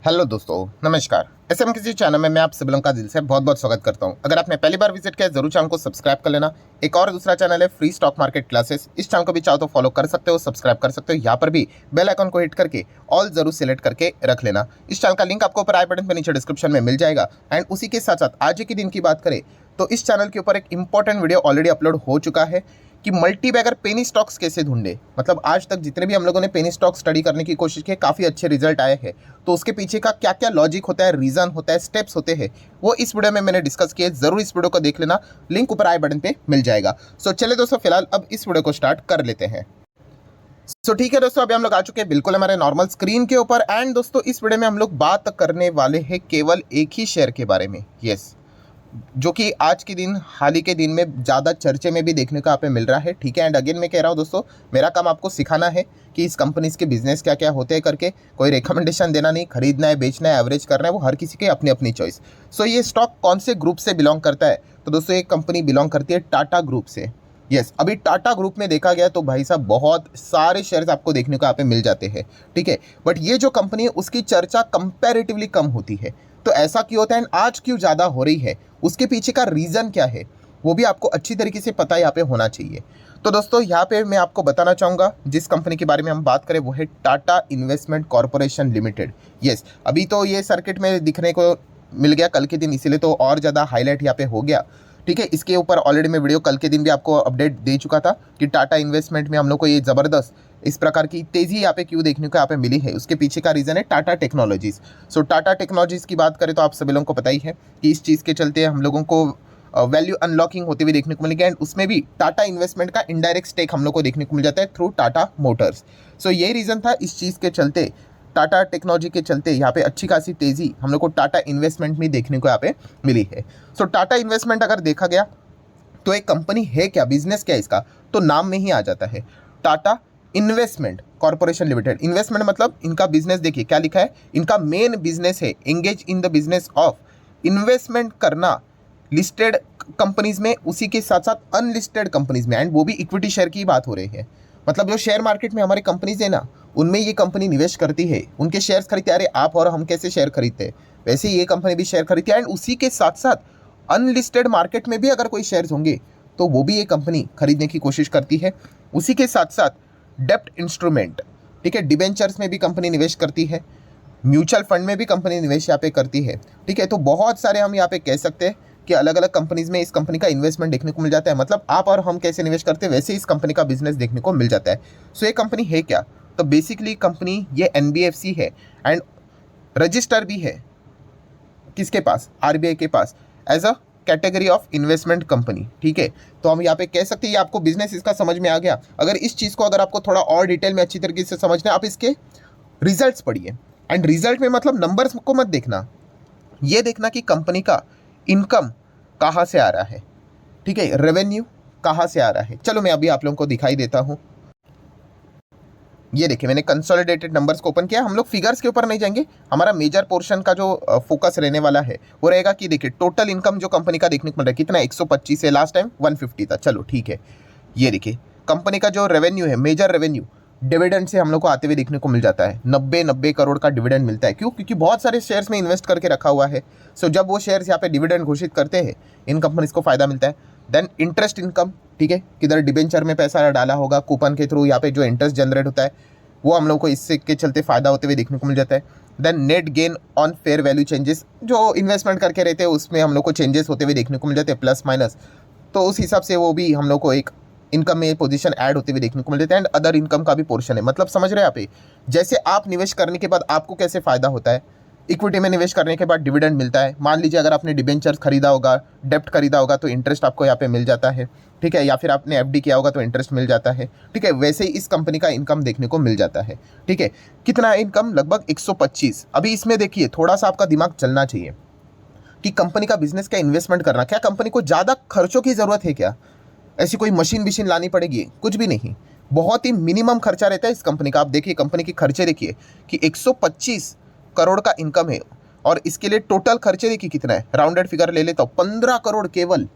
Hello दोस्तों, नमस्कार। SM किसी चैनल में मैं आप सभी लोगों का दिल से बहुत बहुत स्वागत करता हूं। अगर आपने पहली बार विजिट किया है जरूर चैनल को सब्सक्राइब कर लेना। एक और दूसरा चैनल है फ्री स्टॉक मार्केट क्लासेस, इस चैनल को भी चाहो तो फॉलो कर सकते हो, सब्सक्राइब कर सकते हो। यहाँ पर भी बेल आइकन को हिट करके ऑल जरूर सिलेक्ट करके रख लेना। इस चैनल का लिंक आपको ऊपर आई बटन पर नीचे डिस्क्रिप्शन में मिल जाएगा। एंड उसी के साथ साथ आज के दिन की बात करें तो इस चैनल के ऊपर एक इंपॉर्टेंट वीडियो ऑलरेडी अपलोड हो चुका है कि मल्टी बैगर पेनी स्टॉक्स कैसे ढूंढे। मतलब आज तक जितने भी हम लोगों ने पेनी स्टॉक स्टडी करने की कोशिश की, काफ़ी अच्छे रिजल्ट आए हैं। तो उसके पीछे का क्या क्या लॉजिक होता है, रीज़न होता है, स्टेप्स होते हैं, वो इस वीडियो में मैंने डिस्कस किए। जरूर इस वीडियो को देख लेना, लिंक ऊपर आई बटन पे मिल जाएगा। सो चले दोस्तों, फिलहाल अब इस वीडियो को स्टार्ट कर लेते हैं। सो ठीक है दोस्तों, अभी हम लोग आ चुके हैं बिल्कुल हमारे नॉर्मल स्क्रीन के ऊपर। एंड दोस्तों इस वीडियो में हम लोग बात करने वाले हैं केवल एक ही शेयर के बारे में। यस, जो कि आज के दिन, हाल ही के दिन में ज़्यादा चर्चे में भी देखने को यहाँ पे मिल रहा है। ठीक है, एंड अगेन मैं कह रहा हूँ दोस्तों, मेरा काम आपको सिखाना है कि इस कंपनीज के बिजनेस क्या क्या होते हैं करके। कोई रिकमेंडेशन देना नहीं, खरीदना है, बेचना है, एवरेज करना है, वो हर किसी की अपनी अपनी चॉइस। सो ये स्टॉक कौन से ग्रुप से बिलोंग करता है, तो दोस्तों ये कंपनी बिलोंग करती है टाटा ग्रुप से। यस, अभी टाटा ग्रुप में देखा गया तो भाई साहब बहुत सारे शेयर्स आपको देखने को यहाँ पे मिल जाते हैं। ठीक है, बट ये जो कंपनी है उसकी चर्चा कंपैरेटिवली कम होती है। तो ऐसा क्यों होता है, आज क्यों ज़्यादा हो रही है, उसके पीछे का रीज़न क्या है, वो भी आपको अच्छी तरीके से पता यहाँ पे होना चाहिए। तो दोस्तों यहाँ पे मैं आपको बताना चाहूँगा, जिस कंपनी के बारे में हम बात करें वो है Tata investment corporation limited. Yes, अभी तो ये सर्किट में दिखने को मिल गया कल के दिन, इसीलिए तो और ज़्यादा हाईलाइट यहाँ पे हो गया। ठीक है, इसके ऊपर ऑलरेडी मैं वीडियो कल के दिन भी आपको अपडेट दे चुका था कि टाटा इन्वेस्टमेंट में हम लोग को ये ज़बरदस्त इस प्रकार की तेज़ी यहाँ पे क्यों देखने को यहाँ पे मिली है। उसके पीछे का रीज़न है टाटा टेक्नोलॉजीज़। सो टाटा टेक्नोलॉजीज़ की बात करें तो आप सभी लोगों को पता ही है कि इस चीज़ के चलते हम लोगों को वैल्यू अनलॉकिंग होते हुए देखने को मिलेगा। एंड उसमें भी टाटा इन्वेस्टमेंट का इनडायरेक्ट स्टेक हम लोग को देखने को मिल जाता है थ्रू टाटा मोटर्स। सो यही रीज़न था, इस चीज़ के चलते, टाटा टेक्नोलॉजी के चलते यहाँ पे अच्छी खासी तेज़ी हम लोग को टाटा इन्वेस्टमेंट में देखने को यहाँ पे मिली है। सो टाटा इन्वेस्टमेंट अगर देखा गया तो एक कंपनी है क्या, बिजनेस क्या है इसका, तो नाम में ही आ जाता है Tata investment corporation limited. Investment मतलब इनका बिजनेस, देखिए क्या लिखा है, इनका मेन बिजनेस है engage in the business of investment करना लिस्टेड कंपनीज में, उसी के साथ साथ अनलिस्टेड कंपनीज में, एंड वो भी इक्विटी शेयर की बात हो रही है। मतलब जो शेयर मार्केट में हमारी कंपनीज है ना, उनमें ये कंपनी निवेश करती है, उनके शेयर्स खरीदते हैं। अरे आप और हम कैसे शेयर खरीदते हैं, वैसे ही ये कंपनी भी शेयर खरीदती है। एंड उसी के साथ साथ अनलिस्टेड मार्केट में भी अगर कोई शेयर्स होंगे तो वो भी ये कंपनी खरीदने की कोशिश करती है। उसी के साथ साथ डेप्ट इंस्ट्रूमेंट, ठीक है, डिबेंचर्स में भी कंपनी निवेश करती है, म्यूचुअल फंड में भी कंपनी निवेश यहाँ पे करती है। ठीक है, तो बहुत सारे हम यहाँ पे कह सकते हैं कि अलग अलग कंपनीज में इस कंपनी का इन्वेस्टमेंट देखने को मिल जाता है। मतलब आप और हम कैसे निवेश करते हैं वैसे इस कंपनी का बिजनेस देखने को मिल जाता है। सो ये कंपनी है क्या, तो बेसिकली कंपनी ये NBFC है एंड रजिस्टर भी है किसके पास, RBI के पास, as a category of investment company. ठीक है, तो हम यहाँ पे कह सकते हैं ये आपको बिजनेस इसका समझ में आ गया। अगर इस चीज़ को अगर आपको थोड़ा और डिटेल में अच्छी तरीके से समझना है, आप इसके रिजल्ट्स पढ़िए। एंड रिजल्ट में मतलब नंबर्स को मत देखना, ये देखना कि कंपनी का इनकम कहाँ से आ रहा है। ठीक है, रेवेन्यू कहाँ से आ रहा है। चलो मैं अभी आप लोगों को दिखाई देता हूँ। ये देखिए मैंने कंसोलिडेटेड नंबर्स को ओपन किया। हम लोग फिगर्स के ऊपर नहीं जाएंगे, हमारा मेजर पोर्शन का जो फोकस रहने वाला है वो रहेगा कि देखिए टोटल इनकम जो कंपनी का देखने को मिल रहा है कितना, 125 है, लास्ट टाइम 150 था। चलो ठीक है, ये देखिए कंपनी का जो रेवेन्यू है, मेजर रेवेन्यू डिविडेंड से हम लोग को आते हुए देखने को मिल जाता है। 90 करोड़ का डिविडेंड मिलता है। क्यों, क्योंकि बहुत सारे शेयर्स में इन्वेस्ट करके रखा हुआ है। सो जब वो शेयर्स यहाँ पे डिविडेंड घोषित करते हैं, इन कंपनीज को फायदा मिलता है। देन इंटरेस्ट इनकम, ठीक है, किधर डिबेंचर में पैसा डाला होगा, कूपन के थ्रू यहाँ पे जो इंटरेस्ट जनरेट होता है वो हम लोग को इससे के चलते फ़ायदा होते हुए देखने को मिल जाता है। Then net gain on fair value changes, जो इन्वेस्टमेंट करके रहते हैं उसमें हम लोग को चेंजेस होते हुए देखने को मिल जाते हैं, प्लस माइनस। तो उस हिसाब से वो भी हम लोग को एक इनकम में पोजीशन ऐड होते हुए देखने को मिल जाता है। एंड अदर इनकम का भी पोर्शन है। मतलब समझ रहे हैं आप, जैसे आप निवेश करने के बाद आपको कैसे फ़ायदा होता है, इक्विटी में निवेश करने के बाद डिविडेंड मिलता है। मान लीजिए अगर आपने डिबेंचर्स खरीदा होगा, डेप्ट खरीदा होगा तो इंटरेस्ट आपको यहाँ पे मिल जाता है। ठीक है, या फिर आपने FD किया होगा तो इंटरेस्ट मिल जाता है। ठीक है, वैसे ही इस कंपनी का इनकम देखने को मिल जाता है। ठीक है, कितना इनकम, लगभग 125। अभी इसमें देखिए थोड़ा सा आपका दिमाग चलना चाहिए कि कंपनी का बिजनेस क्या, इन्वेस्टमेंट करना, क्या कंपनी को ज़्यादा खर्चों की ज़रूरत है क्या, ऐसी कोई मशीन विशीन लानी पड़ेगी, कुछ भी नहीं। बहुत ही मिनिमम खर्चा रहता है इस कंपनी का। आप देखिए कंपनी के खर्चे देखिए कि 125 करोड़ का इनकम है और इसके लिए टोटल खर्चे देखिए कितना है, राउंडेड फिगर ले लेता हूँ 15 करोड़, केवल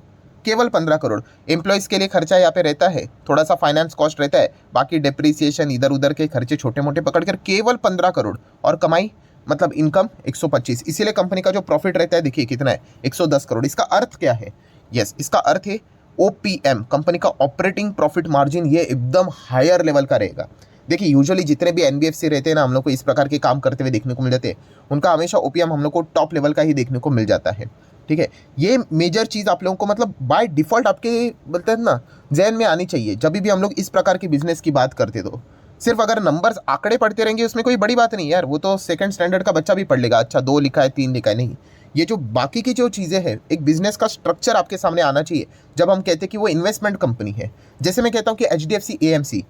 15 करोड़। एम्प्लॉयज़ के लिए खर्चा यहाँ पे रहता है, थोड़ा सा फाइनेंस कॉस्ट रहता है, बाकी डिप्रिसिएशन इधर उधर के खर्चे छोटे मोटे पकड़ कर केवल 15 करोड़। और कमाई मतलब इनकम 125, इसीलिए कंपनी का जो प्रॉफिट रहता है देखिए कितना है 110 करोड़। इसका अर्थ क्या है? यस, इसका अर्थ है ओपीएम, कंपनी का ऑपरेटिंग प्रॉफिट मार्जिन, ये एकदम हायर लेवल का रहेगा। देखिए यूजुअली जितने भी एनबीएफसी रहते हैं ना, हम लोग को इस प्रकार के काम करते हुए देखने को मिल जाते हैं, उनका हमेशा ओपीएम हम लोग को टॉप लेवल का ही देखने को मिल जाता है। ठीक है, ये मेजर चीज़ आप लोगों को मतलब बाय डिफॉल्ट आपके बोलते हैं ना जहन में आनी चाहिए जब भी हम लोग इस प्रकार की बिजनेस की बात करते तो। सिर्फ अगर नंबर्स आंकड़े पढ़ते रहेंगे उसमें कोई बड़ी बात नहीं यार, वो तो सेकंड स्टैंडर्ड का बच्चा भी पढ़ लेगा, अच्छा 2 लिखा है 3 लिखा है, नहीं। ये जो बाकी की जो चीज़ें हैं, एक बिजनेस का स्ट्रक्चर आपके सामने आना चाहिए जब हम कहते हैं कि वो इन्वेस्टमेंट कंपनी है। जैसे मैं कहता हूँ कि एचडीएफसी एएमसी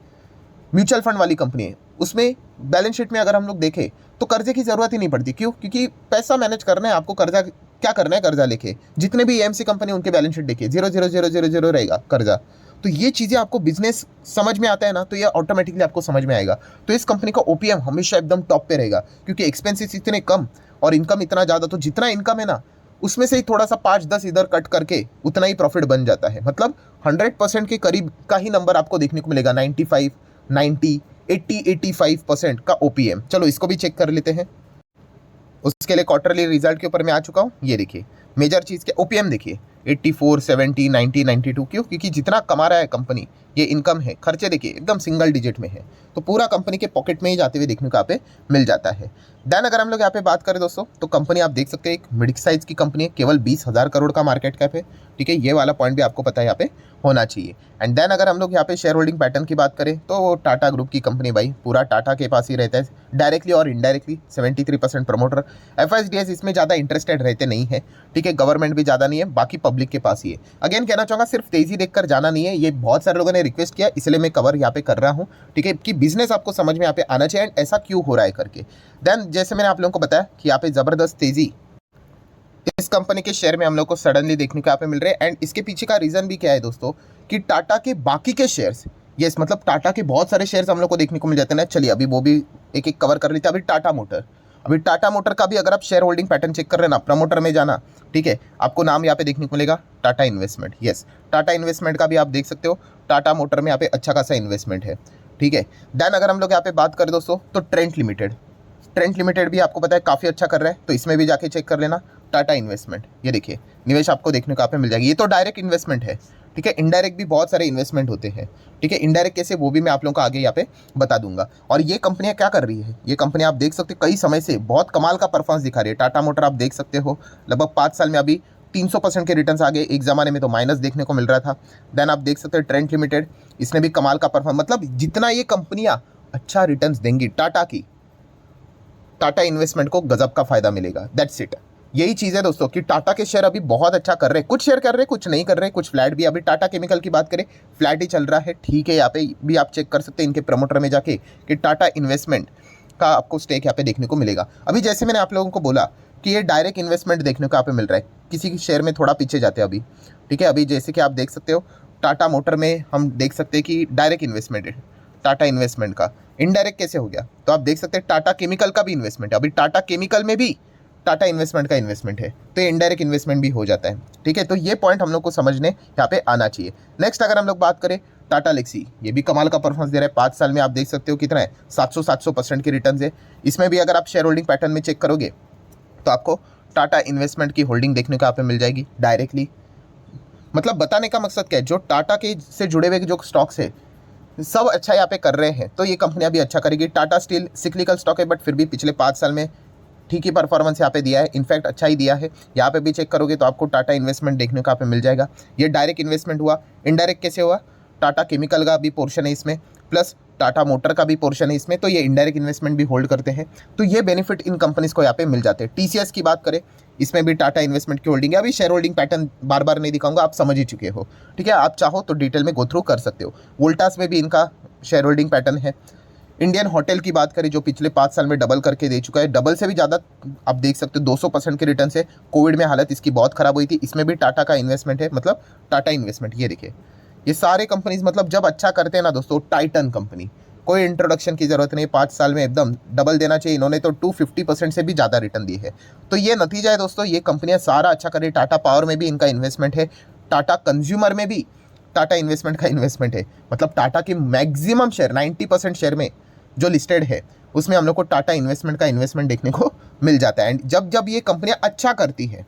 म्यूचुअल फंड वाली कंपनी है, उसमें बैलेंस शीट में अगर हम लोग देखें तो कर्जे की जरूरत ही नहीं पड़ती। क्यों? क्योंकि पैसा मैनेज करना है आपको, कर्जा क्या करना है, कर्जा लेके। जितने भी एएमसी कंपनी उनके बैलेंस शीट देखिए 0,0,0,0,0 रहेगा कर्जा। तो ये चीज़ें आपको बिजनेस समझ में आता है ना, तो ये ऑटोमेटिकली आपको समझ में आएगा। तो इस कंपनी का ओपीएम हमेशा एकदम टॉप पे रहेगा, क्योंकि एक्सपेंसेस इतने कम और इनकम इतना ज़्यादा। तो जितना इनकम है ना, उसमें से ही थोड़ा सा 5-10 इधर कट करके उतना ही प्रॉफिट बन जाता है। मतलब 100% के करीब का ही नंबर आपको देखने को मिलेगा, 95, 90, 80, 85% का ओपीएम। चलो इसको भी चेक कर लेते हैं। उसके लिए क्वार्टरली रिजल्ट के ऊपर मैं आ चुका हूँ। ये देखिए मेजर चीज़ के ओपीएम देखिए 84, 70, 90, 92। क्यों? क्योंकि जितना कमा रहा है कंपनी, ये इनकम है, खर्चे देखिए एकदम सिंगल डिजिट में है, तो पूरा कंपनी के पॉकेट में ही जाते हुए देखने को यहाँ पे मिल जाता है। देन अगर हम लोग यहाँ पे बात करें दोस्तों, तो कंपनी आप देख सकते हैं एक मिड साइज की कंपनी है, केवल 20,000 करोड़ का मार्केट कैप है। ठीक है, ये वाला पॉइंट भी आपको पता है यहाँ पे होना चाहिए। एंड देन अगर हम लोग यहाँ पे शेयर होल्डिंग पैटर्न की बात करें तो टाटा ग्रुप की कंपनी, भाई पूरा टाटा के पास ही रहता है, डायरेक्टली और इनडायरेक्टली 73% प्रमोटर। एफआईडीएस इसमें ज़्यादा इंटरेस्टेड रहते नहीं है। ठीक है, गवर्नमेंट भी ज़्यादा नहीं है, बाकी पब्लिक के पास ही है। अगेन कहना चाहूँगा सिर्फ तेजी देखकर जाना नहीं है, ये बहुत सारे लोगों ने रिक्वेस्ट किया, इसलिए मैं कवर यहाँ पे कर रहा हूँ। ठीक है, कि बिजनेस आपको समझ में यहाँ पे आना चाहिए एंड ऐसा क्यों हो रहा है करके। देन जैसे मैंने आप लोगों को बताया कि यहाँ पे ज़बरदस्त तेजी इस कंपनी के शेयर में हम लोग को सडनली देखने को यहाँ पे मिल रहे हैं। एंड इसके पीछे का रीजन भी क्या है दोस्तों, कि टाटा के बाकी के शेयर्स, यस मतलब टाटा के बहुत सारे शेयर्स हम लोग को देखने को मिल जाते हैं ना। चलिए अभी वो भी एक एक कवर कर लेते हैं। अभी टाटा मोटर का भी अगर आप शेयर होल्डिंग पैटर्न चेक कर रहे हैं ना, प्रमोटर में जाना, ठीक है, आपको नाम यहाँ पे देखने को मिलेगा Tata investment. Yes, Tata investment का भी आप देख सकते हो, टाटा मोटर में यहाँ पे अच्छा खासा इन्वेस्टमेंट है। ठीक है, देन अगर हम लोग यहाँ पे बात करें दोस्तों, तो ट्रेंट लिमिटेड भी आपको पता है काफ़ी अच्छा कर रहा है, तो इसमें भी जाके चेक कर लेना टाटा इन्वेस्टमेंट। ये देखिए निवेश आपको देखने को यहाँ पे मिल जाएगी। ये तो डायरेक्ट इन्वेस्टमेंट है। ठीक है, इनडायरेक्ट भी बहुत सारे इन्वेस्टमेंट होते हैं। ठीक है, इनडायरेक्ट कैसे वो भी मैं आप लोगों को आगे यहाँ पे बता दूंगा। और ये कंपनियां क्या कर रही है, ये कंपनी आप देख सकते हो कई समय से बहुत कमाल का परफॉर्मेंस दिखा रही है। टाटा मोटर आप देख सकते हो लगभग 5 साल में अभी 300% के रिटर्न्स आ गए, एक ज़माने में तो माइनस देखने को मिल रहा था। देन आप देख सकते हो ट्रेंट लिमिटेड, इसने भी कमाल का परफॉर्मेंस, मतलब जितना ये कंपनियाँ अच्छा रिटर्न्स देंगी टाटा इन्वेस्टमेंट को गजब का फायदा मिलेगा। That's it. यही चीज़ है दोस्तों कि टाटा के शेयर अभी बहुत अच्छा कर रहे हैं, कुछ शेयर कर रहे हैं, कुछ नहीं कर रहे, कुछ फ्लैट भी। अभी टाटा केमिकल की बात करें, फ्लैट ही चल रहा है। ठीक है, यहाँ पे भी आप चेक कर सकते हैं इनके प्रमोटर में जाके कि टाटा इन्वेस्टमेंट का आपको स्टेक यहाँ पे देखने को मिलेगा। अभी जैसे मैंने आप लोगों को बोला कि ये डायरेक्ट इन्वेस्टमेंट देखने को यहाँ पे मिल रहा है, किसी की शेयर में थोड़ा पीछे जाते हैं अभी। ठीक है, अभी जैसे कि आप देख सकते हो टाटा मोटर में हम देख सकते हैं कि डायरेक्ट इन्वेस्टमेंट है टाटा इन्वेस्टमेंट का। इनडायरेक्ट कैसे हो गया, तो आप देख सकते हैं टाटा केमिकल का भी इन्वेस्टमेंट है। अभी टाटा केमिकल में भी टाटा इन्वेस्टमेंट का इन्वेस्टमेंट है, तो ये इनडायरेक्ट इन्वेस्टमेंट भी हो जाता है। ठीक है, तो ये पॉइंट हम लोग को समझने यहाँ पे आना चाहिए। नेक्स्ट अगर हम लोग बात करें टाटा लेक्सी, ये भी कमाल का परफॉर्मेंस दे रहा है। 5 साल में आप देख सकते हो कितना है, 700% की रिटर्न है। इसमें भी अगर आप शेयर होल्डिंग पैटर्न में चेक करोगे तो आपको टाटा इन्वेस्टमेंट की होल्डिंग देखने को यहाँ पे मिल जाएगी डायरेक्टली। मतलब बताने का मकसद क्या है, जो टाटा के से जुड़े हुए जो स्टॉक्स है सब अच्छा यहाँ पे कर रहे हैं, तो ये कंपनियां भी अच्छा करेगी। टाटा स्टील सिक्लिकल स्टॉक है, बट फिर भी पिछले 5 साल में ठीक ही परफॉर्मेंस यहाँ पे दिया है, इनफैक्ट अच्छा ही दिया है। यहाँ पे भी चेक करोगे तो आपको टाटा इन्वेस्टमेंट देखने को यहाँ पे मिल जाएगा। ये डायरेक्ट इन्वेस्टमेंट हुआ। इनडायरेक्ट कैसे हुआ, टाटा केमिकल का भी पोर्शन है इसमें, प्लस टाटा मोटर का भी पोर्शन है इसमें, तो ये इनडायरेक्ट इन्वेस्टमेंट भी होल्ड करते हैं। तो ये बेनिफिट इन कंपनीज को यहाँ पे मिल जाते हैं। टीसीएस की बात करें, इसमें भी टाटा इन्वेस्टमेंट की होल्डिंग है। अभी शेयर होल्डिंग पैटर्न बार बार नहीं दिखाऊंगा, आप समझ ही चुके हो। ठीक है, आप चाहो तो डिटेल में गो थ्रू कर सकते हो। वोल्टास में भी इनका शेयर होल्डिंग पैटर्न है। इंडियन होटल की बात करें जो पिछले 5 साल में डबल करके दे चुका है, डबल से भी ज़्यादा आप देख सकते हो, 200% के रिटर्न से। कोविड में हालत इसकी बहुत ख़राब हुई थी, इसमें भी टाटा का इन्वेस्टमेंट है, मतलब टाटा इन्वेस्टमेंट। ये देखिए ये सारे कंपनीज मतलब जब अच्छा करते हैं ना दोस्तों, टाइटन कंपनी, कोई इंट्रोडक्शन की ज़रूरत नहीं, 5 साल में एकदम डबल देना चाहिए। इन्होंने तो 250% से भी ज़्यादा रिटर्न दी है। तो ये नतीजा है दोस्तों, ये कंपनियाँ सारा अच्छा कर रही है। टाटा पावर में भी इनका इन्वेस्टमेंट है, टाटा कंज्यूमर में भी टाटा इन्वेस्टमेंट का इन्वेस्टमेंट है। मतलब टाटा के मैक्सिमम शेयर 90% शेयर में जो लिस्टेड है उसमें हम लोग को टाटा इन्वेस्टमेंट का इन्वेस्टमेंट देखने को मिल जाता है। एंड जब जब ये कंपनियां अच्छा करती है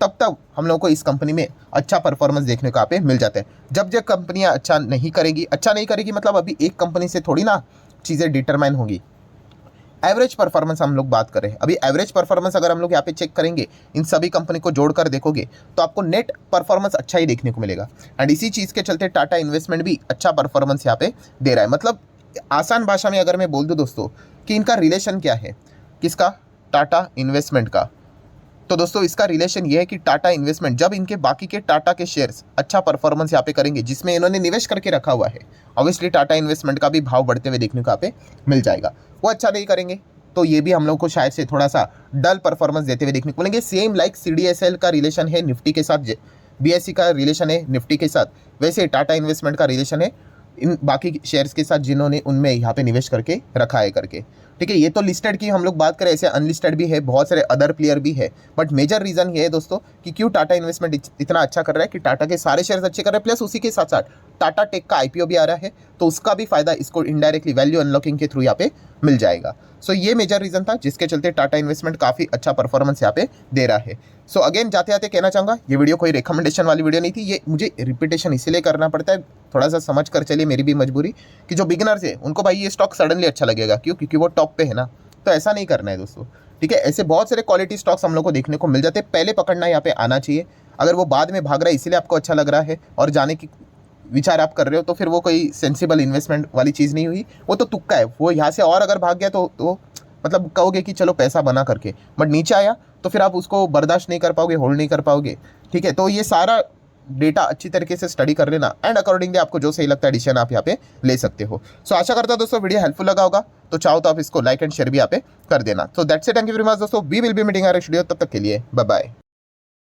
तब तब हम लोगों को इस कंपनी में अच्छा परफॉर्मेंस देखने को यहाँ पे मिल जाता है। जब जब कंपनियां अच्छा नहीं करेगी मतलब अभी एक कंपनी से थोड़ी ना चीज़ें डिटरमाइन होंगी। एवरेज परफॉर्मेंस हम लोग बात करें, अभी एवरेज परफॉर्मेंस अगर हम लोग यहाँ पे चेक करेंगे, इन सभी कंपनी को जोड़कर देखोगे तो आपको नेट परफॉर्मेंस अच्छा ही देखने को मिलेगा। एंड इसी चीज़ के चलते टाटा इन्वेस्टमेंट भी अच्छा परफॉर्मेंस यहाँ पे दे रहा है। मतलब आसान भाषा में अगर मैं बोल दूँ दोस्तों कि इनका रिलेशन क्या है, किसका, टाटा इन्वेस्टमेंट का, तो दोस्तों इसका रिलेशन ये है कि टाटा इन्वेस्टमेंट जब इनके बाकी के टाटा के शेयर्स अच्छा परफॉर्मेंस यहाँ पे करेंगे जिसमें इन्होंने निवेश करके रखा हुआ है, ऑब्वियसली टाटा इन्वेस्टमेंट का भी भाव बढ़ते हुए देखने को यहाँ पे मिल जाएगा। वो अच्छा नहीं करेंगे तो ये भी हम लोग को शायद से थोड़ा सा डल परफॉर्मेंस देते हुए देखने को मिलेंगे। सेम लाइक CDSL का रिलेशन है निफ्टी के साथ, BSE का रिलेशन है निफ्टी के साथ, वैसे टाटा इन्वेस्टमेंट का रिलेशन है इन बाकी शेयर्स के साथ जिन्होंने उनमें यहाँ पे निवेश करके रखा है करके। ठीक है, ये तो लिस्टेड की हम लोग बात करें, ऐसे अनलिस्टेड भी है, बहुत सारे अदर प्लेयर भी है, बट मेजर रीज़न ये है दोस्तों कि क्यों टाटा इन्वेस्टमेंट इतना अच्छा कर रहा है कि टाटा के सारे शेयर्स अच्छे कर रहे हैं, प्लस उसी के साथ साथ टाटा टेक का IPO भी आ रहा है, तो उसका भी फायदा इसको इनडायरेक्टली वैल्यू अनलॉकिंग के थ्रू यहाँ पे मिल जाएगा। सो ये मेजर रीज़न था जिसके चलते टाटा इन्वेस्टमेंट काफ़ी अच्छा परफॉर्मेंस यहाँ पे दे रहा है। सो अगेन जाते जाते कहना चाहूँगा ये वीडियो कोई रिकमेंडेशन वाली वीडियो नहीं थी, ये मुझे रिपीटेशन इसीलिए करना पड़ता है, थोड़ा सा समझ कर चलिए, मेरी भी मजबूरी कि जो बिगिनर्स है उनको भाई ये स्टॉक सडनली अच्छा लगेगा, क्यों, क्योंकि वो टॉप पे है ना, तो ऐसा नहीं करना है दोस्तों। ठीक है, ऐसे बहुत सारे क्वालिटी स्टॉक्स हम लोग को देखने को मिल जाते हैं, पहले पकड़ना यहाँ पे आना चाहिए। अगर वो बाद में भाग रहा है इसीलिए आपको अच्छा लग रहा है और जाने की विचार आप कर रहे हो तो फिर वो कोई सेंसिबल इन्वेस्टमेंट वाली चीज़ नहीं हुई, वो तो तुक्का है। वो यहाँ से और अगर भाग गया तो मतलब कहोगे कि चलो पैसा बना करके, बट नीचे आया तो फिर आप उसको बर्दाश्त नहीं कर पाओगे, होल्ड नहीं कर पाओगे। ठीक है, तो ये सारा डेटा अच्छी तरीके से स्टडी कर लेना एंड अकॉर्डिंगली आपको जो सही लगता है डिसीजन आप यहाँ पे ले सकते हो। सो आशा करता हूं दोस्तों वीडियो हेल्पफुल लगा होगा, तो चाहो तो आप इसको लाइक एंड शेयर भी यहाँ पे कर देना। So that's it, thank you very much दोस्तों, we will be meeting our next video, तब तक के लिए बाय बाय।